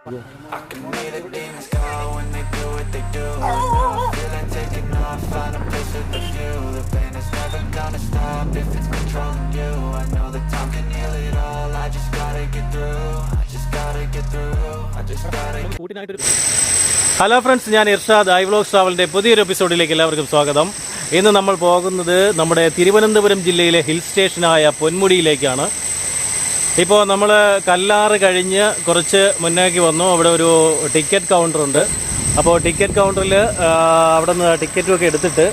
I can hear the demons call when they do what they do. Feeling taking off, find a place with a view. The pain is never gonna stop if it's controlling you. I know that time can heal it all. I just gotta get through. I just gotta get through. I just gotta get. Hello friends, ഞാൻ Irshad IVlogs ട്രാവലിൻ്റെ പുതിയൊരു എപ്പിസോഡിലേക്ക് എല്ലാവർക്കും സ്വാഗതം. ഇന്ന് നമ്മൾ പോകുന്നത് നമ്മുടെ തിരുവനന്തപുരം ജില്ലയിലെ ഹിൽ സ്റ്റേഷനായ പൊന്മുടിയിലേക്കാണ്. ഇപ്പോൾ നമ്മൾ കല്ലാറ് കഴിഞ്ഞ് കുറച്ച് മുന്നേക്ക് വന്നു. അവിടെ ഒരു ടിക്കറ്റ് കൗണ്ടറുണ്ട്. അപ്പോൾ ടിക്കറ്റ് കൗണ്ടറിൽ അവിടെ നിന്ന് ടിക്കറ്റുമൊക്കെ എടുത്തിട്ട്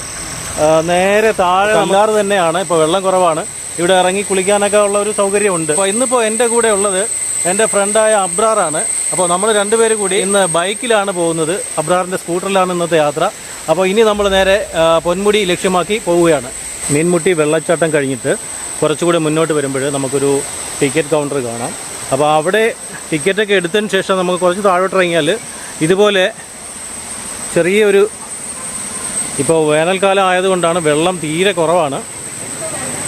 നേരെ താഴെ കല്ലാറ് തന്നെയാണ്. ഇപ്പോൾ വെള്ളം കുറവാണ്, ഇവിടെ ഇറങ്ങി കുളിക്കാനൊക്കെ ഉള്ള ഒരു സൗകര്യമുണ്ട്. അപ്പോൾ ഇന്നിപ്പോൾ എൻ്റെ കൂടെ ഉള്ളത് എൻ്റെ ഫ്രണ്ടായ അബ്രാറാണ്. അപ്പോൾ നമ്മൾ രണ്ടുപേര് കൂടി ഇന്ന് ബൈക്കിലാണ് പോകുന്നത്. അബ്രാറിൻ്റെ സ്കൂട്ടറിലാണ് ഇന്നത്തെ യാത്ര. അപ്പോൾ ഇനി നമ്മൾ നേരെ പൊന്മുടി ലക്ഷ്യമാക്കി പോവുകയാണ്. മീൻമുട്ടി വെള്ളച്ചാട്ടം കഴിഞ്ഞിട്ട് കുറച്ചുകൂടി മുന്നോട്ട് വരുമ്പോൾ നമുക്കൊരു ടിക്കറ്റ് കൗണ്ടർ കാണാം. അപ്പോൾ അവിടെ ടിക്കറ്റൊക്കെ എടുത്തതിന് ശേഷം നമുക്ക് കുറച്ച് താഴോട്ട് ഇറങ്ങിയാൽ ഇതുപോലെ ചെറിയൊരു, ഇപ്പോൾ വേനൽക്കാലം ആയതുകൊണ്ടാണ് വെള്ളം തീരെ കുറവാണ്,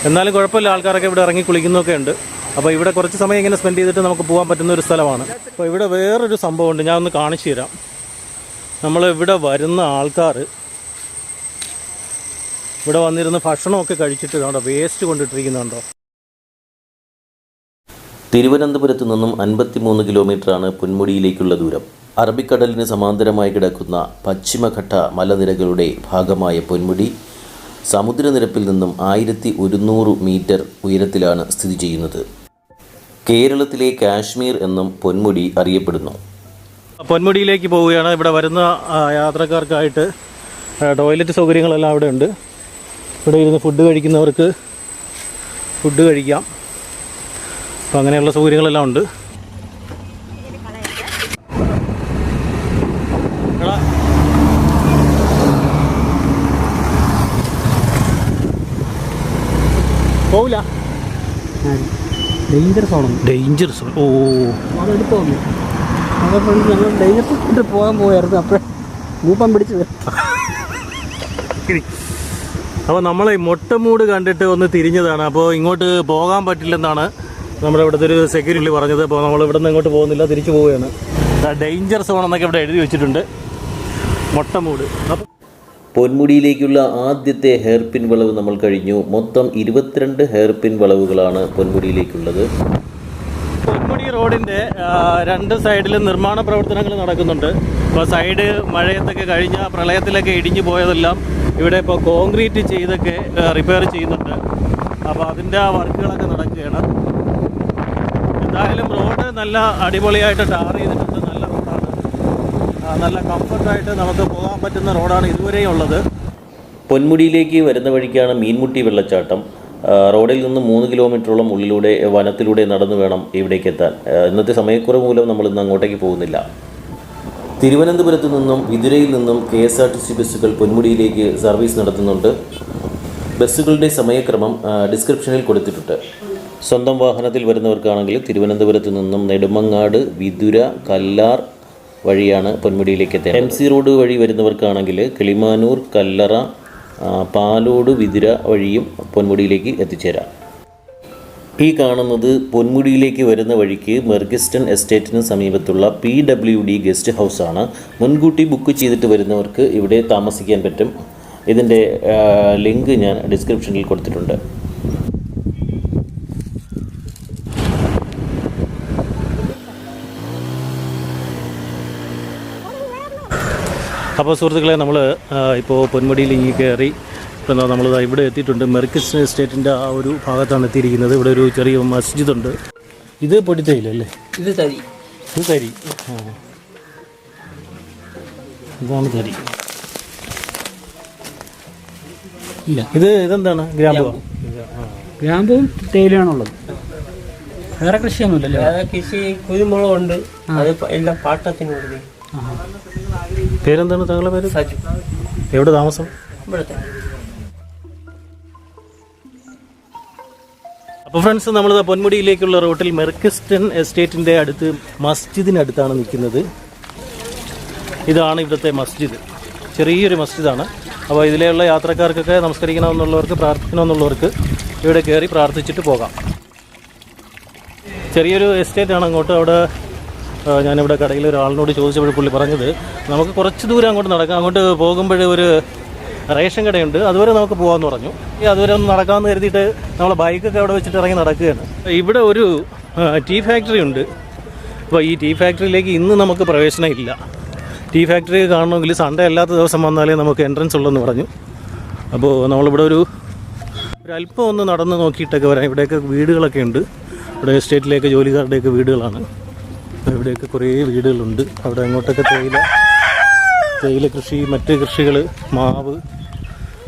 എന്നാലും കുഴപ്പമില്ല, ആൾക്കാരൊക്കെ ഇവിടെ ഇറങ്ങി കുളിക്കുന്നൊക്കെ ഉണ്ട്. അപ്പോൾ ഇവിടെ കുറച്ച് സമയം ഇങ്ങനെ സ്പെൻഡ് ചെയ്തിട്ട് നമുക്ക് പോകാൻ പറ്റുന്ന ഒരു സ്ഥലമാണ്. അപ്പോൾ ഇവിടെ വേറൊരു സംഭവമുണ്ട്, ഞാൻ ഒന്ന് കാണിച്ചു തരാം. നമ്മൾ ഇവിടെ വരുന്ന ആൾക്കാർ ഇവിടെ വന്നിരുന്ന് ഭക്ഷണമൊക്കെ കഴിച്ചിട്ട് കണ്ടോ വേസ്റ്റ് കൊണ്ടിട്ടിരിക്കുന്നുണ്ടോ. തിരുവനന്തപുരത്ത് നിന്നും 53 കിലോമീറ്ററാണ് പൊന്മുടിയിലേക്കുള്ള ദൂരം. അറബിക്കടലിന് സമാന്തരമായി കിടക്കുന്ന പശ്ചിമഘട്ട മലനിരകളുടെ ഭാഗമായ പൊന്മുടി സമുദ്രനിരപ്പിൽ നിന്നും 1100 മീറ്റർ ഉയരത്തിലാണ് സ്ഥിതി ചെയ്യുന്നത്. കേരളത്തിലെ കാശ്മീർ എന്നും പൊന്മുടി അറിയപ്പെടുന്നു. പൊന്മുടിയിലേക്ക് പോവുകയാണ്. ഇവിടെ വരുന്ന യാത്രക്കാർക്കായിട്ട് ടോയ്ലറ്റ് സൗകര്യങ്ങളെല്ലാം അവിടെ ഉണ്ട്. ഇവിടെ ഇരുന്ന് ഫുഡ് കഴിക്കുന്നവർക്ക് ഫുഡ് കഴിക്കാം. അപ്പോൾ അങ്ങനെയുള്ള സൗകര്യങ്ങളെല്ലാം ഉണ്ട്. പോവില്ല, ഡേഞ്ചറസ് ആണ്. ഡേഞ്ചറസ്. ഓ, അതെടുത്ത് വന്നു. അതെ ഫ്രണ്ട്, ഞങ്ങൾ ഡേഞ്ചറസ് ഇട്ട് പോകാൻ പോയായിരുന്നു. അപ്പോഴേ മൂപ്പം പിടിച്ചത്. അപ്പോൾ നമ്മൾ മൊട്ടമൂട് കണ്ടിട്ട് ഒന്ന് തിരിഞ്ഞതാണ്. അപ്പോൾ ഇങ്ങോട്ട് പോകാൻ പറ്റില്ലെന്നാണ് നമ്മുടെ ഇവിടുത്തെ ഒരു സെക്യൂരിറ്റി പറഞ്ഞത്. അപ്പോൾ നമ്മൾ ഇവിടെ നിന്ന് ഇങ്ങോട്ട് പോകുന്നില്ല, തിരിച്ചു പോവുകയാണ്. ഡേഞ്ചർ സോൺ എന്നൊക്കെ ഇവിടെ എഴുതി വെച്ചിട്ടുണ്ട്, മൊട്ടമൂട്. പൊന്മുടിയിലേക്കുള്ള ആദ്യത്തെ ഹെയർ പിൻ വളവ് നമ്മൾ കഴിഞ്ഞു. മൊത്തം 22 ഹെയർ പിൻ വളവുകളാണ് പൊന്മുടിയിലേക്കുള്ളത്. പൊന്മുടി റോഡിൻ്റെ രണ്ട് സൈഡിലും നിർമ്മാണ പ്രവർത്തനങ്ങൾ നടക്കുന്നുണ്ട്. ഇപ്പോൾ സൈഡ് മഴയത്തൊക്കെ കഴിഞ്ഞ പ്രളയത്തിലൊക്കെ ഇടിഞ്ഞു പോയതെല്ലാം ഇവിടെ ഇപ്പോൾ കോൺക്രീറ്റ് ചെയ്തൊക്കെ റിപ്പയർ ചെയ്യുന്നുണ്ട്. അപ്പോൾ അതിൻ്റെ വർക്കുകളൊക്കെ നടക്കുകയാണ്. എന്തായാലും റോഡ് നല്ല അടിപൊളിയായിട്ട് ടാർ ചെയ്തിട്ടുണ്ട്. നല്ല റോഡാണ്, നല്ല കംഫർട്ടായിട്ട് നമുക്ക് പോകാൻ പറ്റുന്ന റോഡാണ് ഇതുവരെയും ഉള്ളത്. പൊന്മുടിയിലേക്ക് വരുന്ന വഴിക്കാണ് മീൻമുട്ടി വെള്ളച്ചാട്ടം. റോഡിൽ നിന്ന് 3 കിലോമീറ്ററോളം ഉള്ളിലൂടെ വനത്തിലൂടെ നടന്നു വേണം ഇവിടേക്ക് എത്താൻ. ഇന്നത്തെ സമയക്കുറവ് മൂലം നമ്മൾ ഇന്ന് അങ്ങോട്ടേക്ക് പോകുന്നില്ല. തിരുവനന്തപുരത്ത് നിന്നും വിതുരയിൽ നിന്നും KSRTC ബസ്സുകൾ പൊന്മുടിയിലേക്ക് സർവീസ് നടത്തുന്നുണ്ട്. ബസ്സുകളുടെ സമയക്രമം ഡിസ്ക്രിപ്ഷനിൽ കൊടുത്തിട്ടുണ്ട്. സ്വന്തം വാഹനത്തിൽ വരുന്നവർക്കാണെങ്കിൽ തിരുവനന്തപുരത്ത് നിന്നും നെടുമങ്ങാട്, വിതുര, കല്ലാർ വഴിയാണ് പൊന്മുടിയിലേക്ക് എത്തുക. MC റോഡ് വഴി വരുന്നവർക്കാണെങ്കിൽ കിളിമാനൂർ, കല്ലറ, പാലോട്, വിതുര വഴിയും പൊന്മുടിയിലേക്ക് എത്തിച്ചേരാം. ഈ കാണുന്നത് പൊന്മുടിയിലേക്ക് വരുന്ന വഴിക്ക് മെർഗസ്റ്റൺ എസ്റ്റേറ്റിന് സമീപത്തുള്ള PWD ഗസ്റ്റ് ഹൗസാണ്. മുൻകൂട്ടി ബുക്ക് ചെയ്തിട്ട് വരുന്നവർക്ക് ഇവിടെ താമസിക്കാൻ പറ്റും. ഇതിൻ്റെ ലിങ്ക് ഞാൻ ഡിസ്ക്രിപ്ഷനിൽ കൊടുത്തിട്ടുണ്ട്. അപ്പോൾ സുഹൃത്തുക്കളെ, നമ്മൾ ഇപ്പോൾ പൊന്മുടിയിൽ ഇങ്ങി കയറി ഇപ്പോൾ നമ്മൾ ഇവിടെ എത്തിയിട്ടുണ്ട്. മെർഗസ്റ്റൺ എസ്റ്റേറ്റിൻ്റെ ആ ഒരു ഭാഗത്താണ് എത്തിയിരിക്കുന്നത്. ഇവിടെ ഒരു ചെറിയ മസ്ജിദ് ഉണ്ട്. ഇത് പൊടിത്തയിലല്ലേ? ഇത് തരി. ഇത് തരി. ഇതാണ് തരി. ഇല്ല, ഇതെന്താണ്? ഗ്രാമ്പൂ. ഗ്രാമ്പും തേയിലാണുള്ളത്. വേറെ കൃഷിയൊന്നുമില്ലല്ലോ. കൃഷി കുരുമുളകുണ്ട്, അത് എല്ലാം പാട്ടത്തിന് കൊടുക്കും. പേരെന്താണ് താങ്കളുടെ പേര്? സജു. എവിടെ താമസം? ഇവിടുത്തെ. അപ്പോൾ ഫ്രണ്ട്സ്, നമ്മൾ പൊന്മുടിയിലേക്കുള്ള റൂട്ടിൽ മെർഗസ്റ്റൺ എസ്റ്റേറ്റിൻ്റെ അടുത്ത് മസ്ജിദിനടുത്താണ് നിൽക്കുന്നത്. ഇതാണ് ഇവിടുത്തെ മസ്ജിദ്, ചെറിയൊരു മസ്ജിദാണ്. അപ്പോൾ ഇതിലെയുള്ള യാത്രക്കാർക്കൊക്കെ നമസ്കരിക്കണമെന്നുള്ളവർക്ക്, പ്രാർത്ഥിക്കണമെന്നുള്ളവർക്ക് ഇവിടെ കയറി പ്രാർത്ഥിച്ചിട്ട് പോകാം. ചെറിയൊരു എസ്റ്റേറ്റാണ് അങ്ങോട്ട്. അവിടെ ഞാനിവിടെ കടയിൽ ഒരാളിനോട് ചോദിച്ചപ്പോൾ പുള്ളി പറഞ്ഞത് നമുക്ക് കുറച്ച് ദൂരം അങ്ങോട്ട് നടക്കാം, അങ്ങോട്ട് പോകുമ്പോൾ ഒരു റേഷൻ കടയുണ്ട്, അതുവരെ നമുക്ക് പോകാമെന്ന് പറഞ്ഞു. അതുവരെ ഒന്ന് നടക്കാമെന്ന് കരുതിയിട്ട് നമ്മളെ ബൈക്കൊക്കെ അവിടെ വെച്ചിട്ട് ഇറങ്ങി നടക്കുകയാണ്. ഇവിടെ ഒരു ടീ ഫാക്ടറി ഉണ്ട്. അപ്പോൾ ഈ ടീ ഫാക്ടറിയിലേക്ക് ഇന്ന് നമുക്ക് പ്രവേശനം ഇല്ല. ടീ ഫാക്ടറി കാണണമെങ്കിൽ സൺഡേ അല്ലാത്ത ദിവസം വന്നാലേ നമുക്ക് എൻട്രൻസ് ഉള്ളെന്ന് പറഞ്ഞു. അപ്പോൾ നമ്മളിവിടെ ഒരു അല്പം ഒന്ന് നടന്ന് നോക്കിയിട്ടൊക്കെ വരാം. ഇവിടെയൊക്കെ വീടുകളൊക്കെ ഉണ്ട്. ഇവിടെ എസ്റ്റേറ്റിലേക്ക് ജോലിക്കാരുടെയൊക്കെ വീടുകളാണ്. ഇവിടെയൊക്കെ കുറേ വീടുകളുണ്ട്. അവിടെ അങ്ങോട്ടൊക്കെ തേയില കൃഷി, മറ്റ് കൃഷികൾ, മാവ്,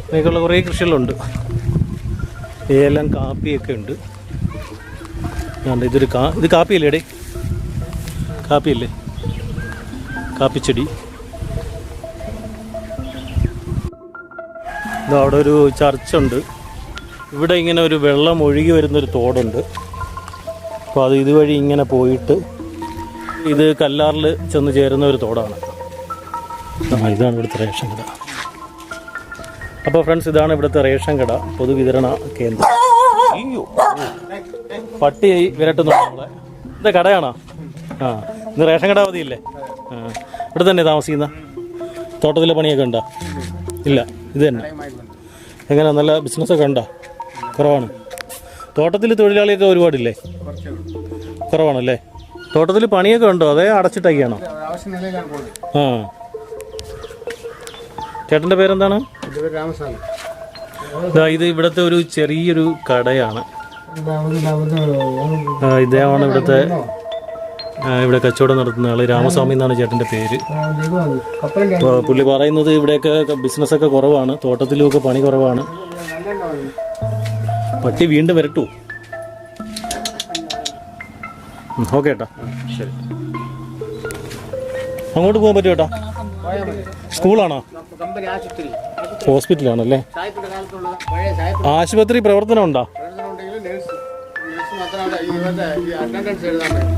അങ്ങനെയൊക്കെയുള്ള കുറേ കൃഷികളുണ്ട്. ഏലം, കാപ്പിയൊക്കെ ഉണ്ട്. ഇത് കാപ്പിയല്ലേ ഇടേ? കാപ്പിയല്ലേ? കാപ്പിച്ചെടി. അവിടെ ഒരു ചർച്ചുണ്ട്. ഇവിടെ ഇങ്ങനെ ഒരു വെള്ളം ഒഴുകി വരുന്നൊരു തോടുണ്ട്. അപ്പോൾ അത് ഇതുവഴി ഇങ്ങനെ പോയിട്ട് ഇത് കല്ലാറിൽ ചെന്ന് ചേരുന്ന ഒരു തോടാണ്. ഇതാണ് ഇവിടുത്തെ റേഷൻ കട. അപ്പോൾ ഫ്രണ്ട്സ്, ഇതാണ് ഇവിടുത്തെ റേഷൻ കട, പൊതുവിതരണ കേന്ദ്രം. അയ്യോ, പട്ടി വിരട്ടുന്നുണ്ട് നമ്മളെ. ഇതാ കടയാണോ? ആ, ഇന്ന് റേഷൻ കട മതിയില്ലേ? ആ, ഇവിടെ തന്നെ താമസിക്കുന്ന? തോട്ടത്തിലെ പണിയൊക്കെ ഉണ്ടോ? ഇല്ല, ഇത് തന്നെ. എങ്ങനെ, നല്ല ബിസിനസ്സൊക്കെ ഉണ്ടോ? കുറവാണ്. തോട്ടത്തിൽ തൊഴിലാളിയൊക്കെ ഒരുപാടില്ലേ? കുറവാണല്ലേ? തോട്ടത്തിൽ പണിയൊക്കെ ഉണ്ടോ അതേ അടച്ചിട്ടൊക്കെയാണോ? ആ, ചേട്ടൻ്റെ പേരെന്താണ്? ഇത് ഇവിടുത്തെ ഒരു ചെറിയൊരു കടയാണ്. ഇദ്ദേഹമാണ് ഇവിടെ കച്ചവടം നടത്തുന്ന ആള്. രാമസ്വാമി എന്നാണ് ചേട്ടൻ്റെ പേര്. അപ്പോൾ പുള്ളി പറയുന്നത് ഇവിടെയൊക്കെ ബിസിനസ്സൊക്കെ കുറവാണ്, തോട്ടത്തിലുമൊക്കെ പണി കുറവാണ്. പട്ടി വീണ്ടും വരട്ടു. ഓക്കെ ഏട്ടാ, ശരി. അങ്ങോട്ട് പോകാൻ പറ്റും ഏട്ടാ? സ്കൂളാണോ? ഹോസ്പിറ്റലാണല്ലേ? ആശുപത്രി പ്രവർത്തനം ഉണ്ടോ?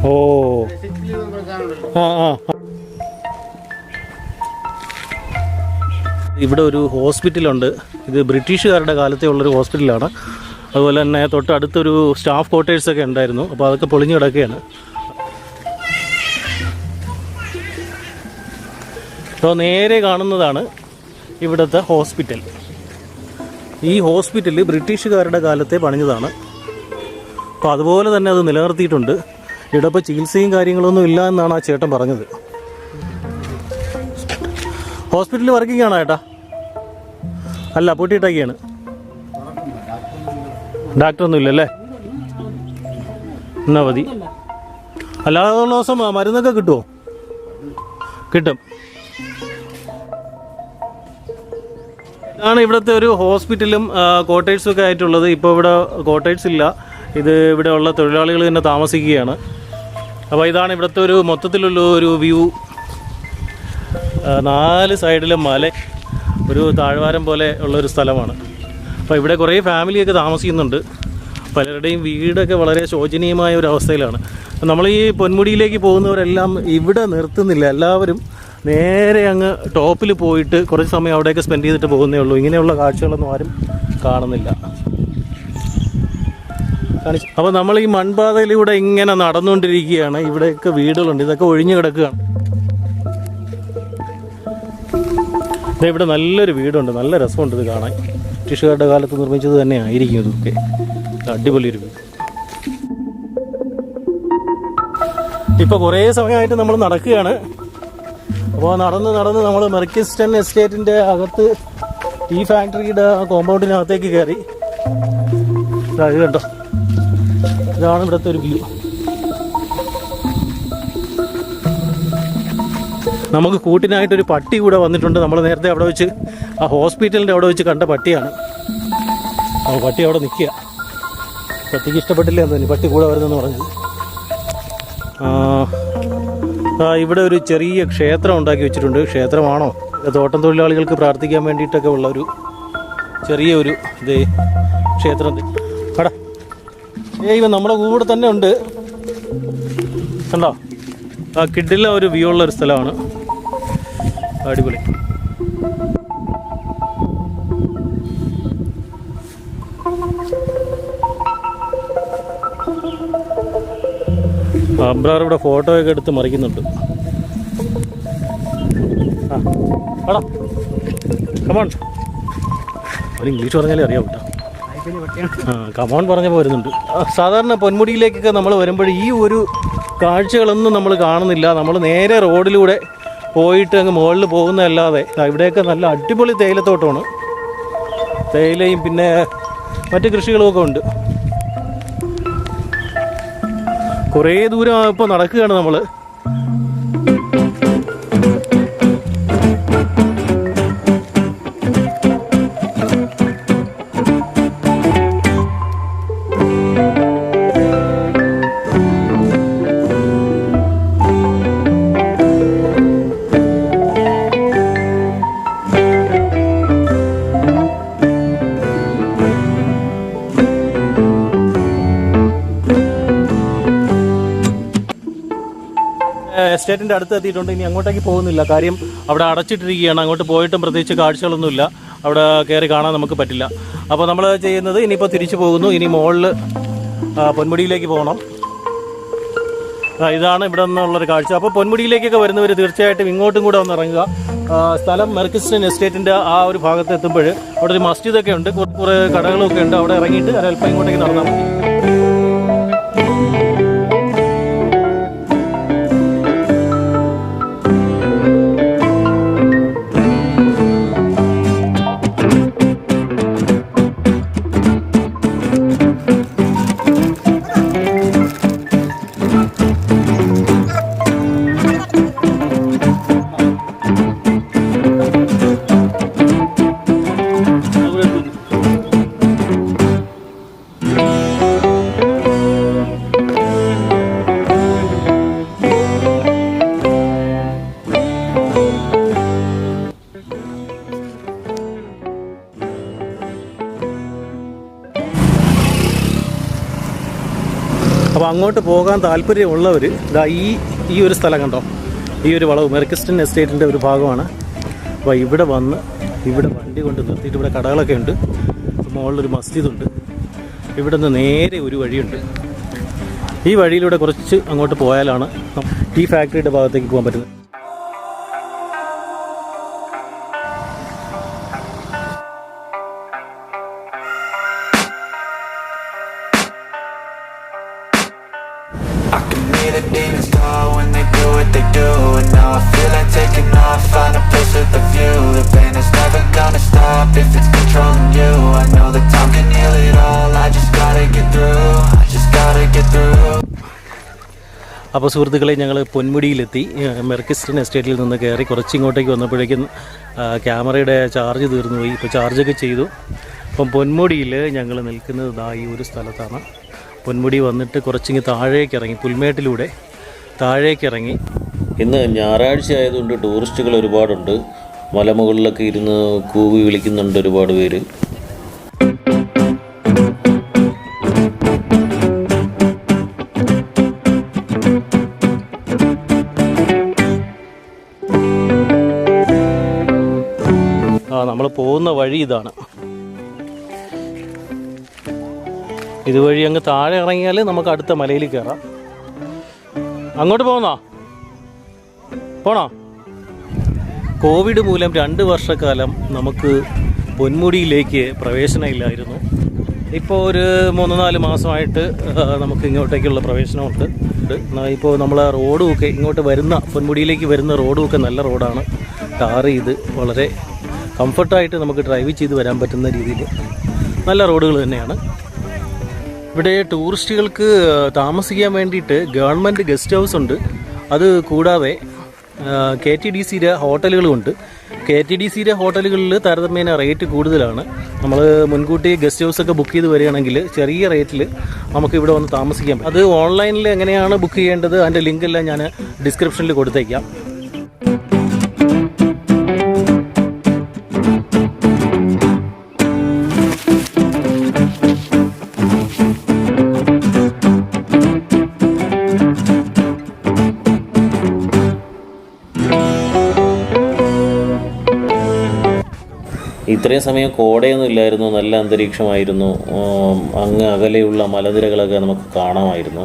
ഓ, ആ ആ. ഇവിടെ ഒരു ഹോസ്പിറ്റലുണ്ട്. ഇത് ബ്രിട്ടീഷുകാരുടെ കാലത്തെ ഉള്ളൊരു ഹോസ്പിറ്റലാണ്. അതുപോലെ തന്നെ തൊട്ടടുത്തൊരു സ്റ്റാഫ് ക്വാർട്ടേഴ്സൊക്കെ ഉണ്ടായിരുന്നു. അപ്പോൾ അതൊക്കെ പൊളിഞ്ഞു കിടക്കുകയാണ്. അപ്പോൾ നേരെ കാണുന്നതാണ് ഇവിടുത്തെ ഹോസ്പിറ്റൽ. ഈ ഹോസ്പിറ്റൽ ബ്രിട്ടീഷുകാരുടെ കാലത്തെ പണിഞ്ഞതാണ്. അപ്പോൾ അതുപോലെ തന്നെ അത് നിലനിർത്തിയിട്ടുണ്ട്. ഇവിടെ ഇപ്പോൾ ചികിത്സയും കാര്യങ്ങളൊന്നും ഇല്ല എന്നാണ് ആ ചേട്ടൻ പറഞ്ഞത്. ഹോസ്പിറ്റലിൽ വർക്കിംഗ് ആണോ ഏട്ടാ? അല്ല, പൂട്ടിയിട്ടൊക്കെയാണ്. ഡാക്ടറൊന്നും ഇല്ലല്ലേ? എന്നാ മതി. അല്ലാതെ ഉള്ള ദിവസം മരുന്നൊക്കെ കിട്ടുമോ? കിട്ടും. ഇതാണ് ഇവിടുത്തെ ഒരു ഹോസ്പിറ്റലും ക്വാർട്ടേഴ്സും ഒക്കെ ആയിട്ടുള്ളത്. ഇപ്പോൾ ഇവിടെ ക്വാർട്ടേഴ്സ് ഇല്ല. ഇത് ഇവിടെ ഉള്ള തൊഴിലാളികൾ തന്നെ താമസിക്കുകയാണ്. അപ്പോൾ ഇതാണ് ഇവിടുത്തെ ഒരു മൊത്തത്തിലുള്ള ഒരു വ്യൂ. 4 സൈഡിലും മല, ഒരു താഴ്വാരം പോലെ ഉള്ളൊരു സ്ഥലമാണ്. അപ്പോൾ ഇവിടെ കുറേ ഫാമിലിയൊക്കെ താമസിക്കുന്നുണ്ട്. പലരുടെയും വീടൊക്കെ വളരെ ശോചനീയമായ ഒരു അവസ്ഥയിലാണ്. നമ്മൾ ഈ പൊന്മുടിയിലേക്ക് പോകുന്നവരെല്ലാം ഇവിടെ നിർത്തുന്നില്ല. എല്ലാവരും നേരെ അങ്ങ് ടോപ്പിൽ പോയിട്ട് കുറച്ച് സമയം അവിടെയൊക്കെ സ്പെൻഡ് ചെയ്തിട്ട് പോകുന്നേ ഉള്ളൂ. ഇങ്ങനെയുള്ള കാഴ്ചകളൊന്നും ആരും കാണുന്നില്ല. അപ്പോൾ നമ്മൾ ഈ മൺപാതയിലൂടെ ഇങ്ങനെ നടന്നുകൊണ്ടിരിക്കുകയാണ്. ഇവിടെയൊക്കെ വീടുകളുണ്ട്, ഇതൊക്കെ ഒഴിഞ്ഞു കിടക്കുകയാണ്. ഇവിടെ നല്ലൊരു വീടുണ്ട്, നല്ല രസമുണ്ട് ഇത് കാണാൻ. ബ്രിട്ടീഷുകാരുടെ കാലത്ത് നിർമ്മിച്ചത് തന്നെ ആയിരിക്കും ഇതൊക്കെ. അടിപൊളിയൊരു വീട്. ഇപ്പോൾ കുറേ സമയമായിട്ട് നമ്മൾ നടക്കുകയാണ്. അപ്പോൾ നടന്ന് നമ്മൾ മെർക്കിസ്റ്റൺ എസ്റ്റേറ്റിൻ്റെ അകത്ത് ടീ ഫാക്ടറിയുടെ കോമ്പൗണ്ടിനകത്തേക്ക് കയറി. ഇത് കണ്ടോ, ഇതാണ് ഇവിടുത്തെ ഒരു വ്യൂ. നമുക്ക് കൂട്ടിനായിട്ടൊരു പട്ടി കൂടെ വന്നിട്ടുണ്ട്. നമ്മൾ നേരത്തെ അവിടെ വെച്ച് ആ ഹോസ്പിറ്റലിൻ്റെ അവിടെ വെച്ച് കണ്ട പട്ടിയാണ്. ആ പട്ടി അവിടെ നിൽക്കുക. പട്ടിക്ക് ഇഷ്ടപ്പെട്ടില്ല എന്ന് തോന്നി പട്ടി കൂടെ വരുന്നെന്ന് പറഞ്ഞത്. ഇവിടെ ഒരു ചെറിയ ക്ഷേത്രം ഉണ്ടാക്കി വെച്ചിട്ടുണ്ട്. ക്ഷേത്രമാണോ? തോട്ടം തൊഴിലാളികൾക്ക് പ്രാർത്ഥിക്കാൻ വേണ്ടിയിട്ടൊക്കെ ഉള്ള ഒരു ചെറിയൊരു ഇതേ ക്ഷേത്രം. കടാ ഇവ നമ്മുടെ കൂടെ തന്നെ ഉണ്ട്. കണ്ടോ, ആ കിഡിലെ ഒരു വ്യൂ ഉള്ള ഒരു സ്ഥലമാണ്. അടിപൊളി. അബ്രാർ ഇവിടെ ഫോട്ടോയൊക്കെ എടുത്ത് മറിക്കുന്നുണ്ട്. ആ ആടാ കമോൺ, അവന് ഇംഗ്ലീഷ് പറഞ്ഞാലേ അറിയാം കേട്ടോ. കമോൺ പറഞ്ഞപ്പോൾ വരുന്നുണ്ട്. സാധാരണ പൊന്മുടിയിലേക്കൊക്കെ നമ്മൾ വരുമ്പോൾ ഈ ഒരു കാഴ്ചകളൊന്നും നമ്മൾ കാണുന്നില്ല. നമ്മൾ നേരെ റോഡിലൂടെ പോയിട്ട് അങ്ങ് മുകളിൽ പോകുന്നതല്ലാതെ ഇവിടെയൊക്കെ നല്ല അടിപൊളി തേയിലത്തോട്ടമാണ്. തേയിലയും പിന്നെ മറ്റ് കൃഷികളുമൊക്കെ ഉണ്ട്. കുറേ ദൂരം ഇപ്പോൾ നടക്കുകയാണ് നമ്മൾ. എസ്റ്റേറ്റിൻ്റെ അടുത്ത് എത്തിയിട്ടുണ്ട്. ഇനി അങ്ങോട്ടേക്ക് പോകുന്നില്ല, കാര്യം അവിടെ അടച്ചിട്ടിരിക്കുകയാണ്. അങ്ങോട്ട് പോയിട്ടും പ്രത്യേകിച്ച് കാഴ്ചകളൊന്നുമില്ല, അവിടെ കയറി കാണാൻ നമുക്ക് പറ്റില്ല. അപ്പോൾ നമ്മൾ ചെയ്യുന്നത് ഇനിയിപ്പോൾ തിരിച്ചു പോകുന്നു. ഇനി മുകളിൽ പൊന്മുടിയിലേക്ക് പോകണം. ഇതാണ് ഇവിടെ നിന്നുള്ളൊരു കാഴ്ച. അപ്പോൾ പൊന്മുടിയിലേക്കൊക്കെ വരുന്നവർ തീർച്ചയായിട്ടും ഇങ്ങോട്ടും കൂടെ ഒന്ന് ഇറങ്ങുക. സ്ഥലം മെർക്കിസ്റ്റൻ എസ്റ്റേറ്റിൻ്റെ ആ ഒരു ഭാഗത്ത് എത്തുമ്പോൾ അവിടെ ഒരു മസ്ജിദൊക്കെ ഉണ്ട്, കുറേ കടകളൊക്കെ ഉണ്ട്. അവിടെ ഇറങ്ങിയിട്ട് ഒരല്പം ഇങ്ങോട്ടേക്ക് നടന്നാൽ മതി. അപ്പോൾ അങ്ങോട്ട് പോകാൻ താല്പര്യമുള്ളവർ ഇതാ ഈ ഒരു സ്ഥലം കണ്ടോ, ഈ ഒരു വളവ് മെർക്കിസ്റ്റൻ എസ്റ്റേറ്റിൻ്റെ ഒരു ഭാഗമാണ്. അപ്പോൾ ഇവിടെ വന്ന് ഇവിടെ വണ്ടി കൊണ്ട് നിർത്തിയിട്ട് ഇവിടെ കടകളൊക്കെ ഉണ്ട്. മുകളിലൊരു മസ്ജിദുണ്ട്. ഇവിടെ നിന്ന് നേരെ ഒരു വഴിയുണ്ട്. ഈ വഴിയിലൂടെ കുറച്ച് അങ്ങോട്ട് പോയാലാണ് ഈ ഫാക്ടറിയുടെ ഭാഗത്തേക്ക് പോകാൻ പറ്റുന്നത്. The demons call when they do what they do, and now I feel like taking off, find a place with a view. The pain is never gonna stop if it's controlling you. I know that time can heal it all, I just gotta get through, I just gotta get through. അപ്പോൾ സുഹൃത്തുക്കളെ, ഞങ്ങൾ പൊന്മുടിയിലെത്തി. മെർക്കിസ്റ്റൻ എസ്റ്റേറ്റിൽ നിന്ന് കയറി കുറച്ചിങ്ങോട്ടേക്ക് വന്നപ്പോഴേക്കും ക്യാമറയുടെ charge തീർന്നു പോയി. ഇപ്പോൾ ചാർജൊക്കെ ചെയ്തു. അപ്പം പൊന്മുടിയിൽ ഞങ്ങൾ നിൽക്കുന്നത് ഈ ഒരു സ്ഥലത്താണ്. പൊന്മുടി വന്നിട്ട് കുറച്ചിങ്ങ് താഴേക്ക് ഇറങ്ങി, പുൽമേട്ടിലൂടെ താഴേക്ക് ഇറങ്ങി. ഇന്ന് ഞായറാഴ്ച ആയതുകൊണ്ട് ടൂറിസ്റ്റുകൾ ഒരുപാടുണ്ട്. മലമുകളിലൊക്കെ ഇരുന്ന് കൂവി വിളിക്കുന്നുണ്ട് ഒരുപാട് പേര്. നമ്മൾ പോകുന്ന വഴി ഇതാണ്. ഇതുവഴി അങ്ങ് താഴെ ഇറങ്ങിയാൽ നമുക്ക് അടുത്ത മലയിൽ കയറാം. അങ്ങോട്ട് പോണോ? കോവിഡ് മൂലം 2 വർഷക്കാലം നമുക്ക് പൊന്മുടിയിലേക്ക് പ്രവേശനമില്ലായിരുന്നു. ഇപ്പോൾ ഒരു 3-4 മാസമായിട്ട് നമുക്ക് ഇങ്ങോട്ടേക്കുള്ള പ്രവേശനമുണ്ട്. ഇപ്പോൾ നമ്മൾ റോഡുമൊക്കെ ഇങ്ങോട്ട് വരുന്ന പൊന്മുടിയിലേക്ക് വരുന്ന റോഡുമൊക്കെ നല്ല റോഡാണ്. ടാർ ചെയ്ത് വളരെ കംഫർട്ടായിട്ട് നമുക്ക് ഡ്രൈവ് ചെയ്ത് വരാൻ പറ്റുന്ന രീതിയിൽ നല്ല റോഡുകൾ തന്നെയാണ്. ഇവിടെ ടൂറിസ്റ്റുകൾക്ക് താമസിക്കാൻ വേണ്ടിയിട്ട് ഗവൺമെൻറ് ഗസ്റ്റ് ഹൗസ് ഉണ്ട്. അത് കൂടാതെ KTDCയുടെ ഹോട്ടലുകളുമുണ്ട്. KTDCയുടെ ഹോട്ടലുകളിൽ താരതമ്യേന റേറ്റ് കൂടുതലാണ്. നമ്മൾ മുൻകൂട്ടി ഗസ്റ്റ് ഹൗസൊക്കെ ബുക്ക് ചെയ്ത് വരികയാണെങ്കിൽ ചെറിയ റേറ്റിൽ നമുക്ക് ഇവിടെ വന്ന് താമസിക്കാം. അത് ഓൺലൈനിൽ എങ്ങനെയാണ് ബുക്ക് ചെയ്യേണ്ടത്, അതിൻ്റെ ലിങ്കെല്ലാം ഞാൻ ഡിസ്ക്രിപ്ഷനിൽ കൊടുത്തേക്കാം. ഇത്രയും സമയം കോടയൊന്നും ഇല്ലായിരുന്നു, നല്ല അന്തരീക്ഷമായിരുന്നു. അങ്ങ് അകലെയുള്ള മലനിരകളൊക്കെ നമുക്ക് കാണാമായിരുന്നു.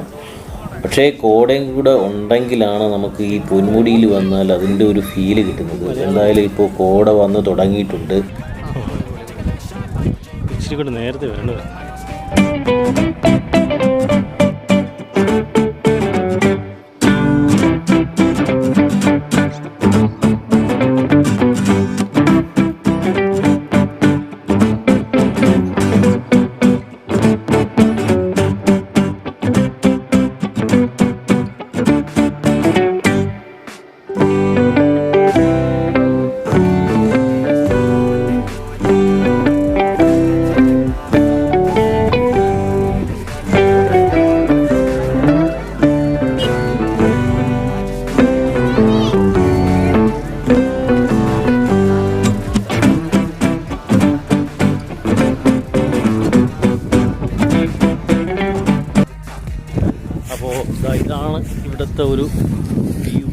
പക്ഷേ കോടയും കൂടെ ഉണ്ടെങ്കിലാണ് നമുക്ക് ഈ പൊന്മുടിയിൽ വന്നാൽ അതിൻ്റെ ഒരു ഫീല് കിട്ടുന്നത്. എന്തായാലും ഇപ്പോൾ കോട വന്ന് തുടങ്ങിയിട്ടുണ്ട്. ഇച്ചിരി കൂടെ നേരത്തെ വരേണ്ടത്. അപ്പോൾ ഇതാണ് ഇവിടുത്തെ ഒരു വ്യൂ.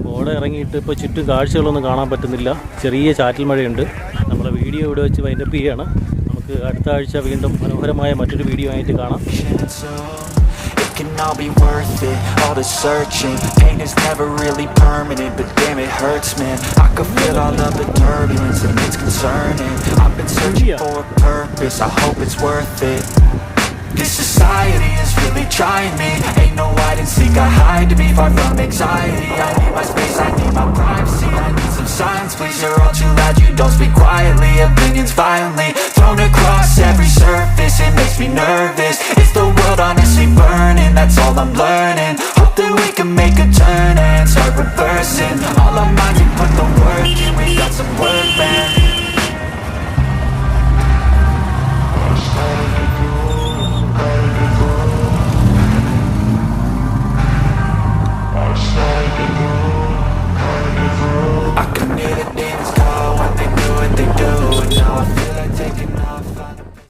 കോട ഇറങ്ങിയിട്ട് ഇപ്പോൾ ചുറ്റും കാഴ്ചകളൊന്നും കാണാൻ പറ്റുന്നില്ല. ചെറിയ ചാറ്റൽ മഴയുണ്ട്. നമ്മളെ വീഡിയോ ഇവിടെ വെച്ച് വൈൻഡപ്പ് ചെയ്യുകയാണ്. നമുക്ക് അടുത്ത ആഴ്ച വീണ്ടും മനോഹരമായ മറ്റൊരു വീഡിയോ ആയിട്ട് കാണാം. It can all be worth it, all the searching. Pain is never really permanent, but damn it hurts, man. I can feel all of the turbulence and it's concerning. I've been searching for a purpose, I hope it's worth it. This society is really trying me. Ain't no hide and seek, I hide to be far from anxiety. I need my space, I need my privacy. I need some silence, please, you're all too loud. You don't speak quietly, opinions violently thrown across every surface. It makes me nervous. Is the world honestly burning? That's all I'm learning.